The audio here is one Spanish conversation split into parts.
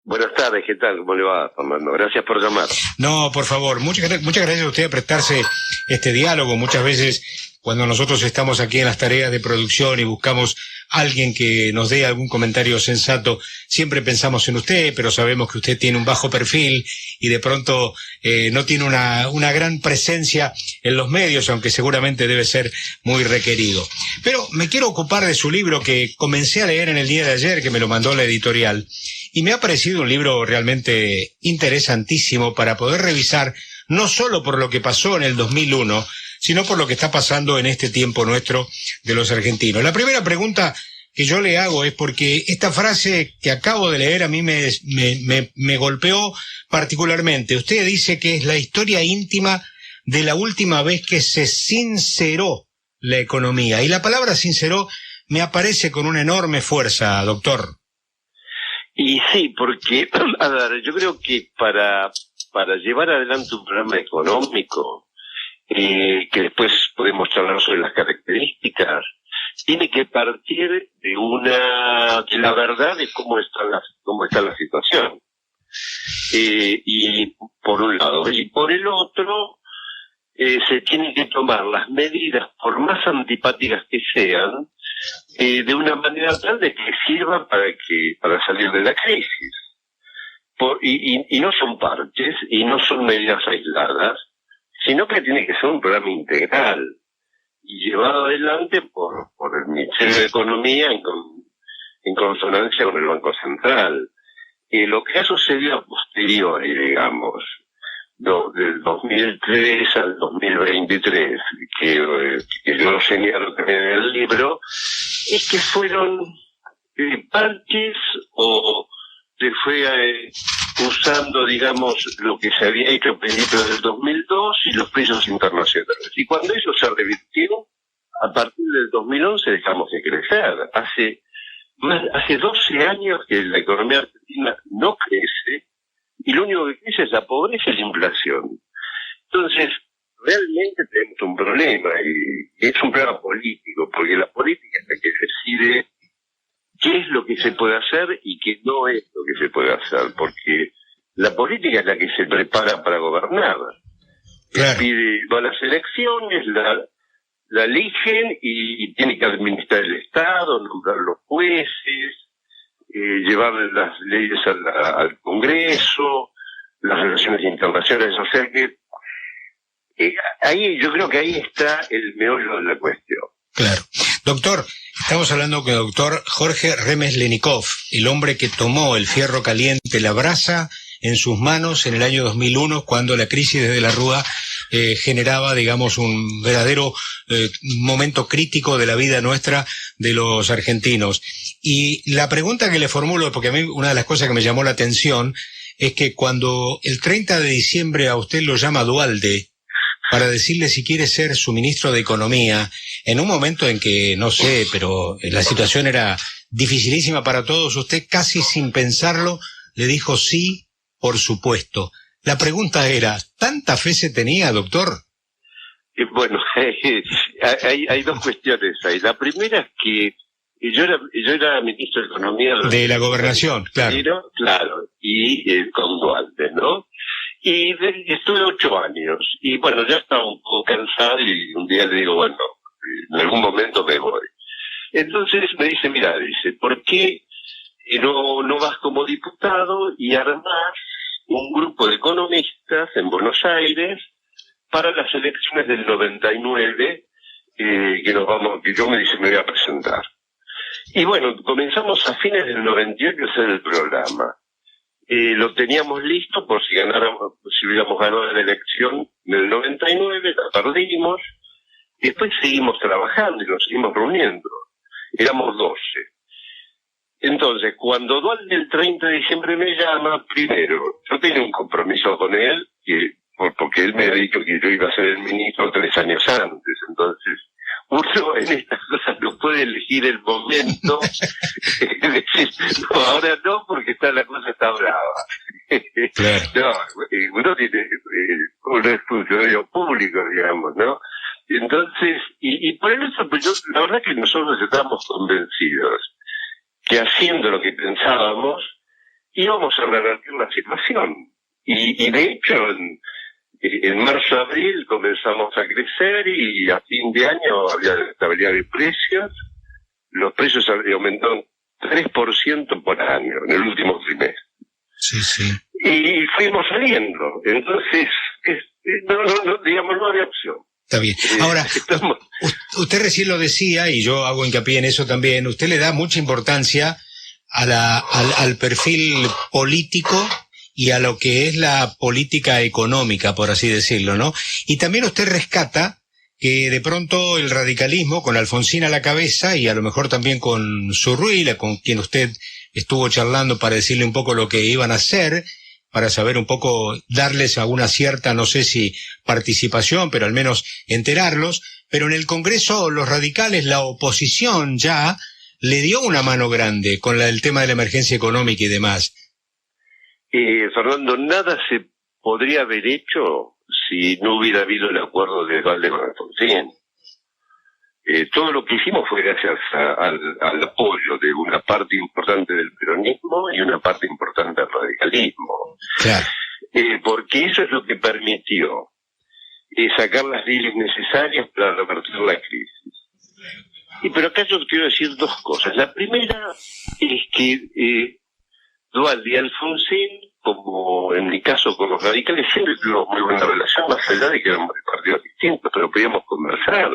Buenas tardes, ¿qué tal? ¿Cómo le va, Fernando? Gracias por llamar. No, por favor, muchas gracias a usted a prestarse este diálogo. Muchas veces cuando nosotros estamos aquí en las tareas de producción y buscamos a alguien que nos dé algún comentario sensato, siempre pensamos en usted, pero sabemos que usted tiene un bajo perfil y de pronto no tiene una gran presencia en los medios, aunque seguramente debe ser muy requerido. Pero me quiero ocupar de su libro que comencé a leer en el día de ayer, que me lo mandó la editorial. Y me ha parecido un libro realmente interesantísimo para poder revisar, no solo por lo que pasó en el 2001, sino por lo que está pasando en este tiempo nuestro de los argentinos. La primera pregunta que yo le hago es porque esta frase que acabo de leer a mí me golpeó particularmente. Usted dice que es la historia íntima de la última vez que se sinceró la economía. Y la palabra sinceró me aparece con una enorme fuerza, doctor. Y sí, porque, a ver, yo creo que para llevar adelante un programa económico, que después podemos charlar sobre las características, tiene que partir de la verdad de cómo está la situación. Y por un lado, y por el otro, se tienen que tomar las medidas, por más antipáticas que sean, de una manera tal de que sirvan para salir de la crisis. Y no son parches, y no son medidas aisladas, sino que tiene que ser un programa integral y llevado adelante por el Ministerio de Economía en consonancia con el Banco Central. Lo que ha sucedido a posteriori, digamos, del 2003 al 2023, que yo lo señalo también en el libro, es que fueron parches o se fue usando, digamos, lo que se había hecho a principios del 2002 y los precios internacionales. Y cuando eso se revirtió, a partir del 2011 dejamos de crecer. Hace 12 años que la economía argentina no crece y lo único que crece es la pobreza y la inflación. Entonces, realmente tenemos un problema y es un problema político, porque la política es la que decide qué es lo que se puede hacer y qué no es lo que se puede hacer, porque la política es la que se prepara para gobernar. Claro. Va a las elecciones, la eligen y tiene que administrar el Estado, nombrar los jueces, llevar las leyes al Congreso, las relaciones internacionales, o sea que yo creo que ahí está el meollo de la cuestión. Claro. Doctor, estamos hablando con el doctor Jorge Remeslenikov, el hombre que tomó el fierro caliente, la brasa en sus manos en el año 2001, cuando la crisis de la Rúa generaba, digamos, un verdadero momento crítico de la vida nuestra de los argentinos. Y la pregunta que le formulo, porque a mí una de las cosas que me llamó la atención, es que cuando el 30 de diciembre a usted lo llama Duhalde para decirle si quiere ser su ministro de Economía, en un momento en que, no sé, pero la situación era dificilísima para todos, usted casi sin pensarlo le dijo sí, por supuesto. La pregunta era, ¿tanta fe se tenía, doctor? Bueno, hay dos cuestiones ahí. La primera es que yo era ministro de Economía de la Gobernación, claro. Claro, y con Duhalde, ¿no? Y estuve 8 años, y bueno, ya estaba un poco cansado, y un día le digo, bueno, en algún momento me voy. Entonces me dice, mira, ¿por qué no vas como diputado y armás un grupo de economistas en Buenos Aires para las elecciones del 99, que yo me voy a presentar? Y bueno, comenzamos a fines del 98 a hacer el programa. Lo teníamos listo por si hubiéramos ganado la elección del 99, la perdimos, y después seguimos trabajando y nos seguimos reuniendo. Éramos 12. Entonces, cuando Duhalde el 30 de diciembre me llama, primero, yo tenía un compromiso con él, porque él me había dicho que yo iba a ser el ministro 3 años antes, entonces uno en estas cosas no puede elegir el momento, es decir, no, ahora no, porque la cosa está brava. Claro. No, uno es funcionario público, digamos, ¿no? Entonces, y por eso, pues la verdad que nosotros estábamos convencidos que haciendo lo que pensábamos, íbamos a revertir la situación. Y de hecho, en marzo-abril comenzamos a crecer y a fin de año había estabilidad de precios. Los precios aumentaron 3% por año en el último trimestre. Sí, sí. Y fuimos saliendo. Entonces, digamos, no había opción. Está bien. Ahora, usted recién lo decía, y yo hago hincapié en eso también, usted le da mucha importancia al perfil político y a lo que es la política económica, por así decirlo, ¿no? Y también usted rescata que de pronto el radicalismo, con Alfonsín a la cabeza, y a lo mejor también con Zurruila, con quien usted estuvo charlando para decirle un poco lo que iban a hacer, para saber un poco, darles alguna cierta, no sé si participación, pero al menos enterarlos, pero en el Congreso los radicales, la oposición ya, le dio una mano grande con el tema de la emergencia económica y demás. Fernando, nada se podría haber hecho si no hubiera habido el acuerdo de Duhalde con Alfonsín. Todo lo que hicimos fue gracias al apoyo de una parte importante del peronismo y una parte importante del radicalismo. Claro. Porque eso es lo que permitió sacar las leyes necesarias para revertir la crisis. Pero acá yo quiero decir dos cosas. La primera es que Duhalde y Alfonsín, como en mi caso con los radicales, siempre tuvimos muy buena relación, más allá de que éramos de partidos distintos, pero podíamos conversar.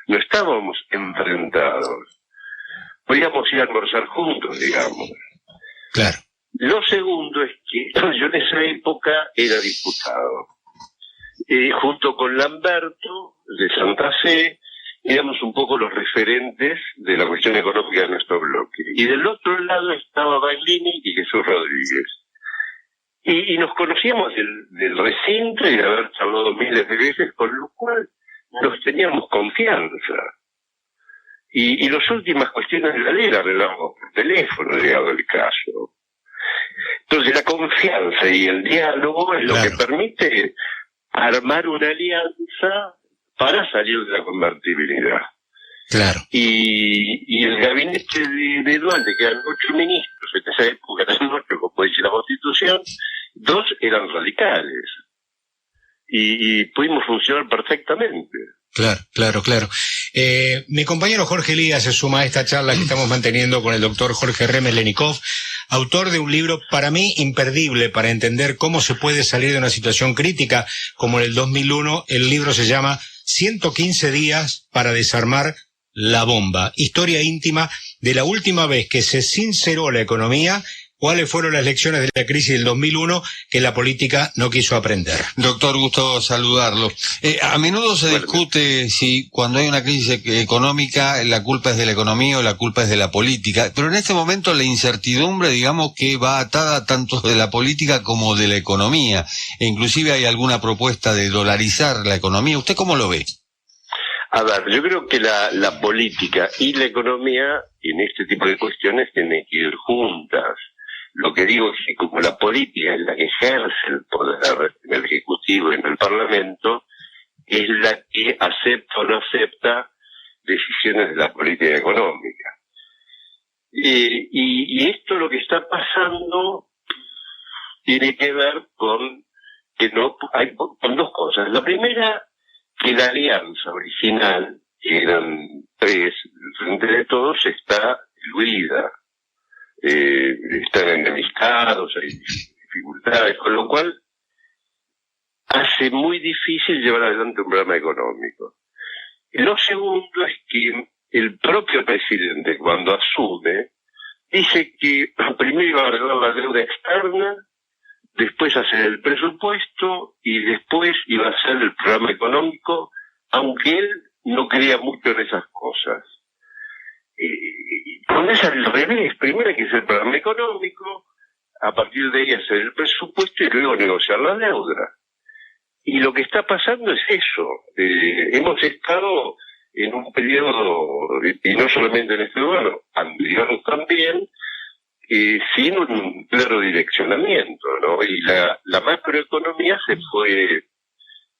No estábamos enfrentados. Podíamos ir a almorzar juntos, digamos. Claro. Lo segundo es que yo en esa época era diputado. Junto con Lamberto, de Santa Fe, éramos un poco los referentes de la cuestión económica de nuestro bloque. Y del otro lado estaba Baglini y Jesús Rodríguez. Y nos conocíamos del recinto y de haber charlado miles de veces, con lo cual nos teníamos confianza. Y las últimas cuestiones de la ley las arreglamos por teléfono, llegado el caso. Entonces la confianza y el diálogo es lo que permite armar una alianza para salir de la convertibilidad. Claro. Y el gabinete de Duhalde, que eran 8 ministros, en esa época eran 8, como dice la Constitución, 2 eran radicales. Y pudimos funcionar perfectamente. Claro. Mi compañero Jorge Elías se suma a esta charla que estamos manteniendo con el doctor Jorge Remes-Lenikov, autor de un libro para mí imperdible para entender cómo se puede salir de una situación crítica como en el 2001. El libro se llama 115 días para desarmar la bomba. Historia íntima de la última vez que se sinceró la economía, cuáles fueron las lecciones de la crisis del 2001 que la política no quiso aprender. Doctor, gusto saludarlo. A menudo se discute si cuando hay una crisis económica la culpa es de la economía o la culpa es de la política, pero en este momento la incertidumbre, digamos que va atada tanto de la política como de la economía, e inclusive hay alguna propuesta de dolarizar la economía. ¿Usted cómo lo ve? A ver, yo creo que la política y la economía en este tipo de cuestiones tienen que ir juntas. Lo que digo es que como la política es la que ejerce el poder en el Ejecutivo y en el Parlamento, es la que acepta o no acepta decisiones de la política económica. Y esto lo que está pasando tiene que ver con que con dos cosas. La primera, que la alianza original, que eran 3, el Frente de Todos, está diluida. Están enemistados, hay dificultades, con lo cual hace muy difícil llevar adelante un programa económico. Lo segundo es que el propio presidente, cuando asume, dice que primero iba a arreglar la deuda externa, después hacer el presupuesto y después iba a hacer el programa económico, aunque él no creía mucho en esas cosas. Cuando es al revés, primero hay que hacer el programa económico, a partir de ahí hacer el presupuesto y luego negociar la deuda. Y lo que está pasando es eso. Hemos estado en un periodo, y no solamente en este gobierno, anterior también, sin un claro direccionamiento, ¿no? Y la macroeconomía se fue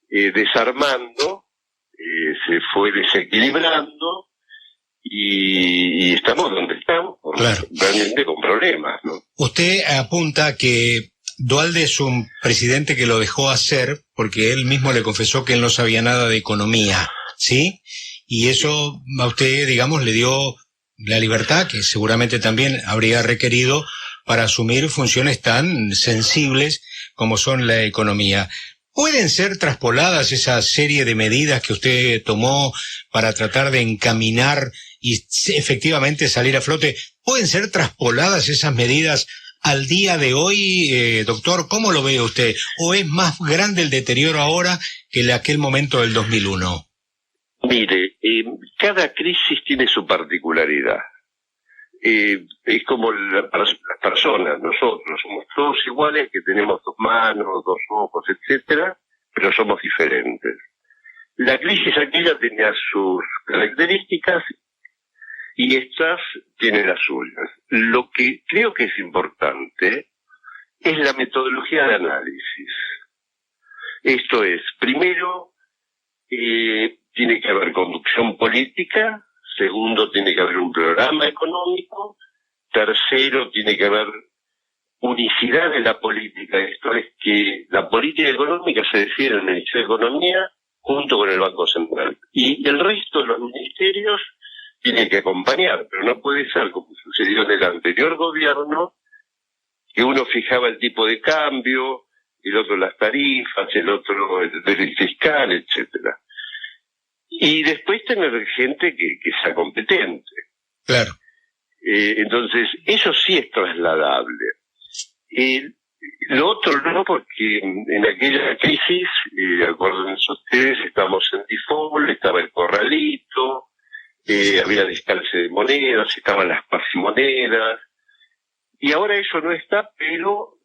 desarmando, se fue desequilibrando, y estamos donde estamos, claro, realmente con problemas, ¿no? Usted apunta que Duhalde es un presidente que lo dejó hacer porque él mismo le confesó que él no sabía nada de economía, ¿sí? Y eso a usted, digamos, le dio la libertad que seguramente también habría requerido para asumir funciones tan sensibles como son la economía. ¿Pueden ser traspoladas esa serie de medidas que usted tomó para tratar de encaminar y efectivamente salir a flote? ¿Pueden ser traspoladas esas medidas al día de hoy, doctor? ¿Cómo lo ve usted? ¿O es más grande el deterioro ahora que en aquel momento del 2001? Mire, cada crisis tiene su particularidad. Es como las personas, nosotros somos todos iguales, que tenemos 2 manos, 2 ojos, etcétera, pero somos diferentes. La crisis aquella tenía sus características y estas tienen las suyas. Lo que creo que es importante es la metodología de análisis. Esto es, primero, tiene que haber conducción política. Segundo, tiene que haber un programa económico. Tercero, tiene que haber unicidad de la política. Esto es que la política económica se decide en el Ministerio de Economía junto con el Banco Central. Y el resto de los ministerios tienen que acompañar, pero no puede ser como sucedió en el anterior gobierno, que uno fijaba el tipo de cambio, el otro las tarifas, el otro el déficit fiscal, etcétera. Y después tener gente que sea competente. Claro. Entonces, eso sí es trasladable. Lo otro no, porque en aquella crisis, acuérdense ustedes, estábamos en default, estaba el corralito, había descalce de monedas, estaban las pasimonedas, y ahora eso no está, pero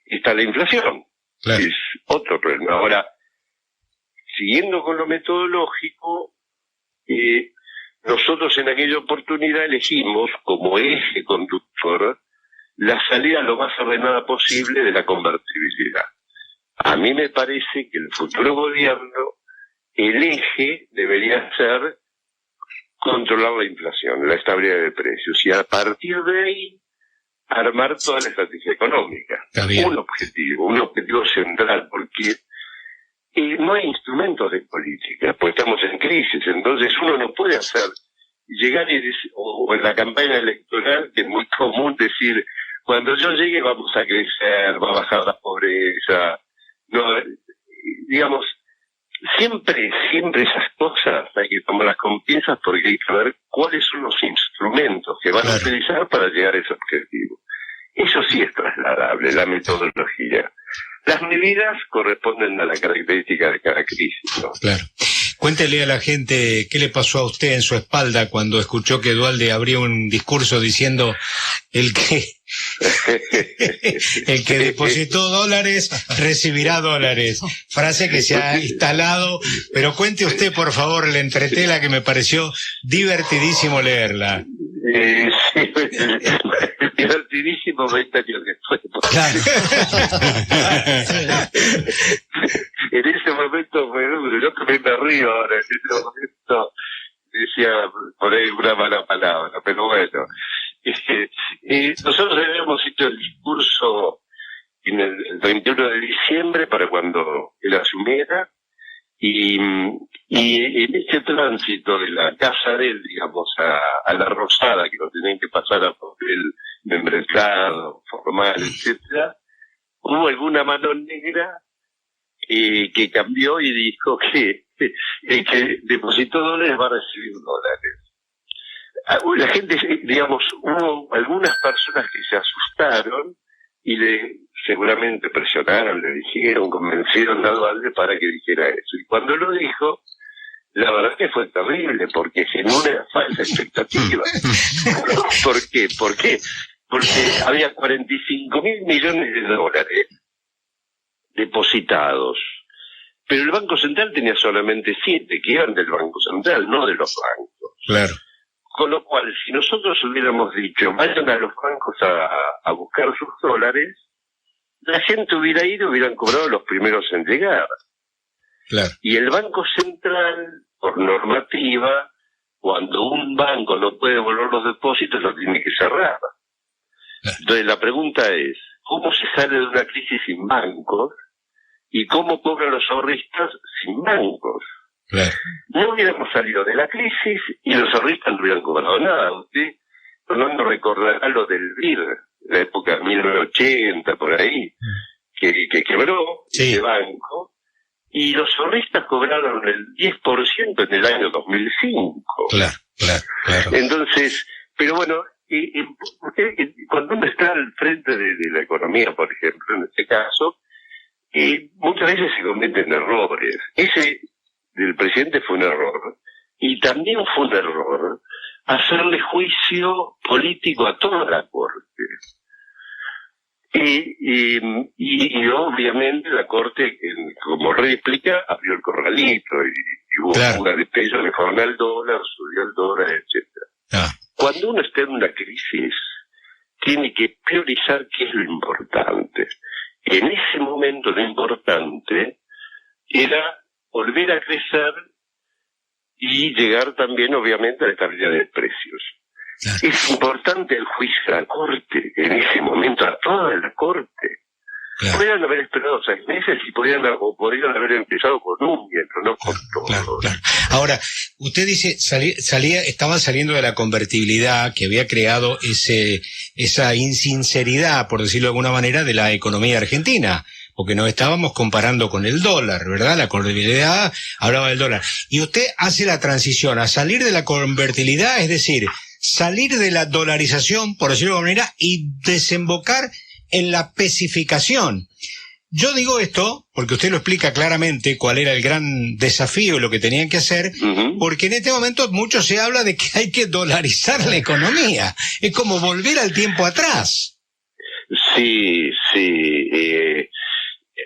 está la inflación. Claro. Es otro problema. Ahora, siguiendo con lo metodológico, nosotros en aquella oportunidad elegimos como eje conductor la salida lo más ordenada posible de la convertibilidad. A mí me parece que el futuro gobierno, el eje debería ser controlar la inflación, la estabilidad de precios, y a partir de ahí armar toda la estrategia económica. Un objetivo central, porque no hay instrumentos de política, pues estamos en crisis, entonces uno no puede llegar o en la campaña electoral, que es muy común decir, cuando yo llegue vamos a crecer, va a bajar la pobreza, no, digamos, siempre esas cosas hay que tomarlas con pinzas porque hay que ver cuáles son los instrumentos que van a utilizar para llegar a ese objetivo. Eso sí es trasladable, la metodología. Las medidas corresponden a la característica de cada crisis, ¿no? Claro. Cuéntele a la gente qué le pasó a usted en su espalda cuando escuchó que Duhalde abría un discurso diciendo el que depositó dólares recibirá dólares. Frase que se ha instalado, pero cuente usted por favor la entretela que me pareció divertidísimo leerla. Sí, divertidísimo 20 años después. Claro. En ese momento fue duro, yo también me río ahora, en ese momento decía por ahí una mala palabra, pero bueno. Nosotros habíamos hecho el discurso en el 21 de diciembre para cuando él asumiera, y en ese tránsito de la casa de él, digamos, a la Rosada, que lo tenían que pasar a papel membretado, formal, etcétera, hubo alguna mano negra que cambió y dijo que el que depositó dólares va a recibir dólares. La gente, digamos, hubo algunas personas que se asustaron y seguramente presionaron, le dijeron, convencieron a Duhalde para que dijera eso. Y cuando lo dijo, la verdad que fue terrible, porque generó una falsa expectativa. ¿Por qué? Porque había 45.000 millones de dólares depositados, pero el Banco Central tenía solamente 7, que iban del Banco Central, no de los bancos. Claro. Con lo cual, si nosotros hubiéramos dicho, vayan a los bancos a buscar sus dólares, la gente hubiera ido y hubieran cobrado los primeros en llegar. Claro. Y el Banco Central, por normativa, cuando un banco no puede devolver los depósitos, lo tiene que cerrar. Entonces la pregunta es, ¿cómo se sale de una crisis sin bancos? ¿Y cómo cobran los ahorristas sin bancos? Claro. No hubiéramos salido de la crisis y los ahorristas no hubieran cobrado nada. Usted, Fernando, recordará lo del BIR, la época de 1980, por ahí, que quebró ese banco, y los ahorristas cobraron el 10% en el año 2005. Claro. Entonces, pero bueno, cuando uno está al frente de la economía, por ejemplo, en este caso, muchas veces se cometen errores. Ese del presidente fue un error, y también fue un error hacerle juicio político a toda la Corte. Y obviamente la Corte, como réplica, abrió el corralito y hubo una despecho, mejoró el dólar, subió el dólar, etcétera. Cuando uno está en una crisis, tiene que priorizar qué es lo importante. En ese momento lo importante era volver a crecer y llegar también, obviamente, a la estabilidad de precios. Es importante el juicio a la Corte, en ese momento, a toda la Corte. Podrían haber esperado 6 meses y podrían haber empezado con un miembro, no con todo. Ahora, usted dice, estaban saliendo de la convertibilidad que había creado esa insinceridad, por decirlo de alguna manera, de la economía argentina, porque nos estábamos comparando con el dólar, ¿verdad? La convertibilidad hablaba del dólar. Y usted hace la transición a salir de la convertibilidad, es decir, salir de la dolarización, por decirlo de alguna manera, y desembocar en la pesificación. Yo digo esto porque usted lo explica claramente cuál era el gran desafío y lo que tenían que hacer, porque en este momento mucho se habla de que hay que dolarizar la economía. Es como volver al tiempo atrás. Sí.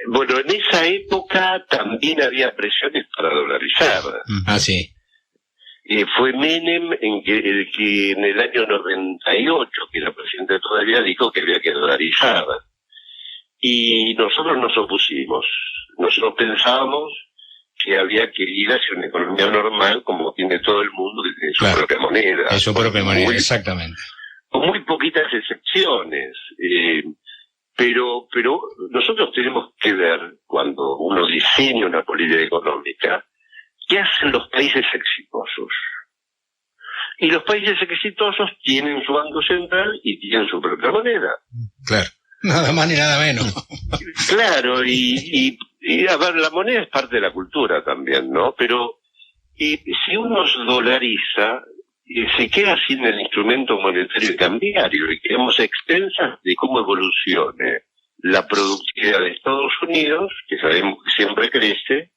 Bueno, en esa época también había presiones para dolarizar. Sí. Fue Menem que en el año 98, que era presidente todavía, dijo que había que dolarizar. Y nosotros nos opusimos. Nosotros pensábamos que había que ir hacia una economía normal, como tiene todo el mundo, que tiene su propia moneda. Es su propia moneda, exactamente. Con muy poquitas excepciones. Pero nosotros tenemos que ver, cuando uno diseña una política económica, ¿qué hacen los países exitosos? Y los países exitosos tienen su banco central y tienen su propia moneda. Claro, nada más ni nada menos. Claro, y a ver, la moneda es parte de la cultura también, ¿no? Pero si uno dolariza, se queda sin el instrumento monetario y cambiario, y quedamos a expensas de cómo evolucione la productividad de Estados Unidos, que sabemos que siempre crece,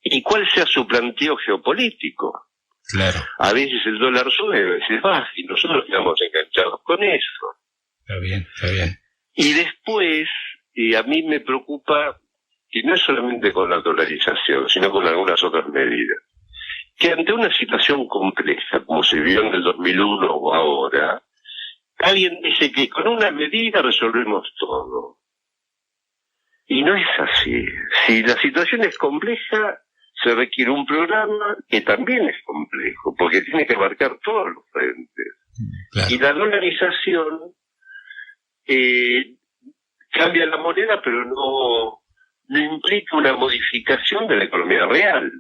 y cuál sea su planteo geopolítico. Claro. A veces el dólar sube, a veces baja, y nosotros quedamos enganchados con eso. Está bien. Y después, a mí me preocupa que no es solamente con la dolarización, sino con algunas otras medidas. Que ante una situación compleja, como se vio en el 2001 o ahora, alguien dice que con una medida resolvemos todo. Y no es así. Si la situación es compleja, se requiere un programa que también es complejo, porque tiene que abarcar todos los frentes. Claro. Y la dolarización cambia la moneda, pero no implica una modificación de la economía real,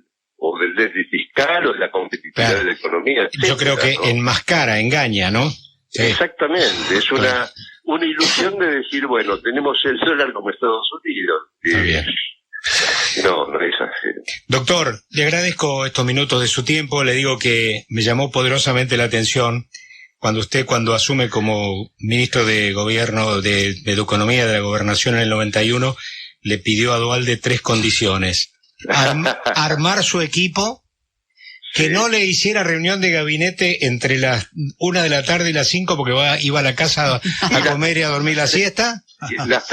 o del déficit fiscal, o de la competitividad de la economía, etcétera. Yo creo que enmascara, engaña, ¿no? Sí. Exactamente, es una ilusión de decir, bueno, tenemos el dólar como Estados Unidos. Está bien. No es así. Doctor, le agradezco estos minutos de su tiempo. Le digo que me llamó poderosamente la atención cuando asume como ministro de Gobierno de Economía de la Gobernación en el 91, le pidió a Duhalde 3 condiciones. Armar su equipo, que no le hiciera reunión de gabinete entre las 1 de la tarde y las 5 porque iba a la casa a comer y a dormir la siesta. Las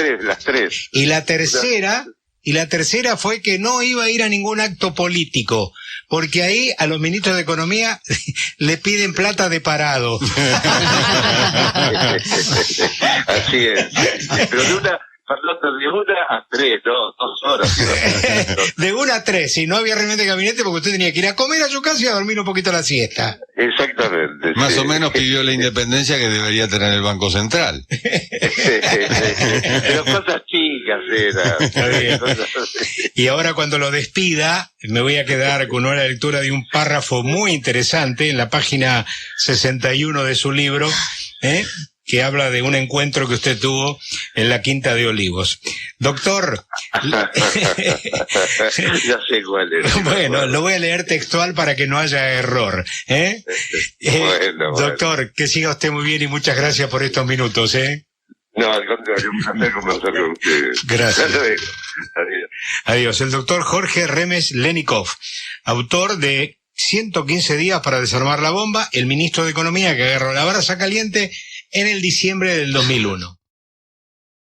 tres. Y la tercera fue que no iba a ir a ningún acto político, porque ahí a los ministros de Economía le piden plata de parado. Así es. Pero Fernando, de 1 a 3, no, 2 horas. De 1 a 3, si no había reunión de gabinete porque usted tenía que ir a comer a su casa y a dormir un poquito la siesta. Exactamente. Más sí. o menos pidió la independencia que debería tener el Banco Central. Pero cosas chicas eran. Está bien. Y ahora cuando lo despida, me voy a quedar con una lectura de un párrafo muy interesante en la página 61 de su libro, que habla de un encuentro que usted tuvo en la Quinta de Olivos. Doctor. Ya sé cuál es. Bueno, lo voy a leer textual para que no haya error. Bueno. Doctor, que siga usted muy bien y muchas gracias por estos minutos. No, al contrario, un placer conversar con ustedes. Gracias. Adiós. Adiós. El doctor Jorge Remes Lenikov, autor de 115 días para desarmar la bomba, el ministro de Economía que agarró la brasa caliente en el diciembre del 2001.